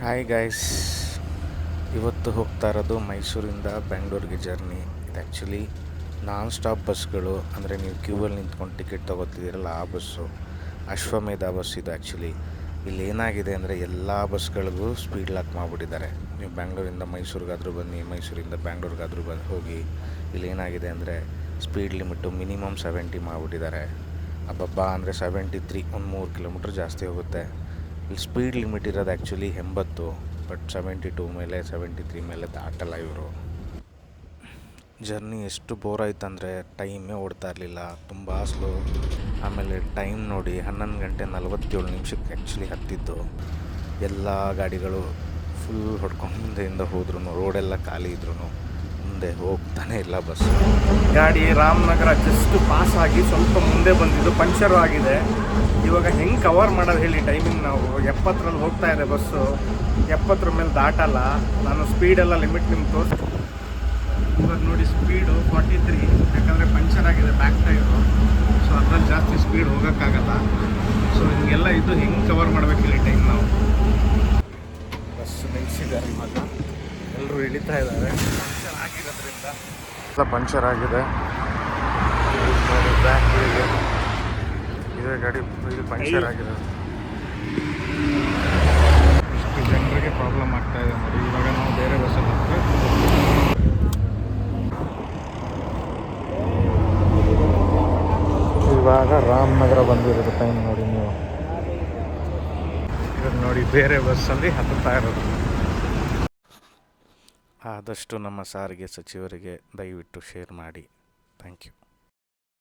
Hi guys, ಇವತ್ತು ಹೋಗ್ತಾ ಇರೋದು ಮೈಸೂರಿಂದ ಬೆಂಗಳೂರಿಗೆ ಜರ್ನಿ. ಇದು ಆ್ಯಕ್ಚುಲಿ ನಾನ್ ಸ್ಟಾಪ್ ಬಸ್ಗಳು, ಅಂದರೆ ನೀವು ಕ್ಯೂವಲ್ಲಿ ನಿಂತ್ಕೊಂಡು ಟಿಕೆಟ್ ತೊಗೋತಿದ್ದೀರಲ್ಲ ಆ ಬಸ್ಸು, ಅಶ್ವಮೇಧ ಬಸ್ ಇದು. ಆ್ಯಕ್ಚುಲಿ ಇಲ್ಲಿ ಏನಾಗಿದೆ ಅಂದರೆ ಎಲ್ಲ ಬಸ್ಗಳಿಗೂ ಸ್ಪೀಡ್ ಲಾಕ್ ಮಾಡಿಬಿಟ್ಟಿದ್ದಾರೆ. ನೀವು ಬೆಂಗಳೂರಿಂದ ಮೈಸೂರಿಗಾದರೂ ಬನ್ನಿ, ಮೈಸೂರಿಂದ ಬೆಂಗಳೂರಿಗಾದರೂ ಹೋಗಿ, ಇಲ್ಲಿ ಏನಾಗಿದೆ ಅಂದರೆ ಸ್ಪೀಡ್ ಲಿಮಿಟು ಮಿನಿಮಮ್ 70 ಮಾಡಿಬಿಟ್ಟಿದ್ದಾರೆ. ಅಬ್ಬಬ್ಬಾ ಅಂದರೆ 73, ಒಂದು 3 ಕಿಲೋಮೀಟ್ರ್ ಜಾಸ್ತಿ ಹೋಗುತ್ತೆ. ಇಲ್ಲಿ ಸ್ಪೀಡ್ ಲಿಮಿಟ್ ಇರೋದು ಆ್ಯಕ್ಚುಲಿ 80, ಬಟ್ 72 ಮೇಲೆ 73 ಮೇಲೆ ದಾಟಲ್ಲ ಇವರು. ಜರ್ನಿ ಎಷ್ಟು ಬೋರ್ ಆಯ್ತಂದರೆ ಟೈಮೇ ಓಡ್ತಾ ಇರಲಿಲ್ಲ, ತುಂಬ ಸ್ಲೋ. ಆಮೇಲೆ ಟೈಮ್ ನೋಡಿ 11 ಗಂಟೆ 47 ನಿಮಿಷಕ್ಕೆ ಆ್ಯಕ್ಚುಲಿ ಹತ್ತಿದ್ದು. ಎಲ್ಲ ಗಾಡಿಗಳು ಫುಲ್ ಹೊಡ್ಕೊಂಡು ಮುಂದೆಯಿಂದ ಹೋದ್ರೂ, ರೋಡೆಲ್ಲ ಖಾಲಿ ಇದ್ರೂ ಮುಂದೆ ಹೋಗ್ತಾನೆ ಇಲ್ಲ ಬಸ್. ಗಾಡಿ ರಾಮನಗರ ಜಸ್ಟ್ ಪಾಸ್ ಆಗಿ ಸ್ವಲ್ಪ ಮುಂದೆ ಬಂದಿದ್ದು, ಪಂಚರು ಆಗಿದೆ. ಇವಾಗ ಹೆಂಗೆ ಕವರ್ ಮಾಡೋದು ಹೇಳಿ ಟೈಮಿಂಗ್? ನಾವು 70ರಲ್ಲಿ ಹೋಗ್ತಾ ಇದೆ ಬಸ್ಸು, 70 ಮೇಲೆ ದಾಟಲ್ಲ. ನಾನು ಸ್ಪೀಡೆಲ್ಲ ಲಿಮಿಟ್ ನಿಮ್ಗೆ ತೋರಿಸ್ತೀನಿ. ಇವಾಗ ನೋಡಿ ಸ್ಪೀಡು 43, ಯಾಕಂದರೆ ಪಂಚರ್ ಆಗಿದೆ ಬ್ಯಾಕ್ ಟೈರು. ಸೊ ಅದ್ರಲ್ಲಿ ಜಾಸ್ತಿ ಸ್ಪೀಡ್ ಹೋಗೋಕ್ಕಾಗಲ್ಲ. ಸೊ ಹಿಂಗೆಲ್ಲ ಇದು ಹೆಂಗೆ ಕವರ್ ಮಾಡಬೇಕು ಹೇಳಿ ಟೈಮ್ ನಾವು? ಬಸ್ ನಿಲ್ಲಿಸಿದ್ದಾರೆ, ಇವಾಗ ಎಲ್ಲರೂ ಇಳಿತಾ ಇದ್ದಾರೆ. ಪಂಚರ್ ಆಗಿರೋದ್ರಿಂದ ಎಲ್ಲ ಪಂಚರ್ ಆಗಿದೆ. ಬ್ಯಾಕ್ ಇದೇ ಗಾಡಿ ಇದು ಪಂಚರ್ ಆಗಿದೆ. ಇಷ್ಟು ಜನರಿಗೆ ಪ್ರಾಬ್ಲಮ್ ಆಗ್ತಾ ಇದೆ ನೋಡಿ. ಇವಾಗ ನಾವು ಬೇರೆ ಬಸ್ಸಲ್ಲಿ ಹೋಗ್ತೀವಿ. ಇವಾಗ ರಾಮನಗರ ಬಂದಿರೋದು ಟೈಮ್ ನೋಡಿ ನೀವು. ಇವಾಗ ನೋಡಿ ಬೇರೆ ಬಸ್ಸಲ್ಲಿ ಹತ್ತುತ್ತಾ ಇರೋದು. ಆದಷ್ಟು ನಮ್ಮ ಸಾರಿಗೆ ಸಚಿವರಿಗೆ ದಯವಿಟ್ಟು ಶೇರ್ ಮಾಡಿ. Thank you.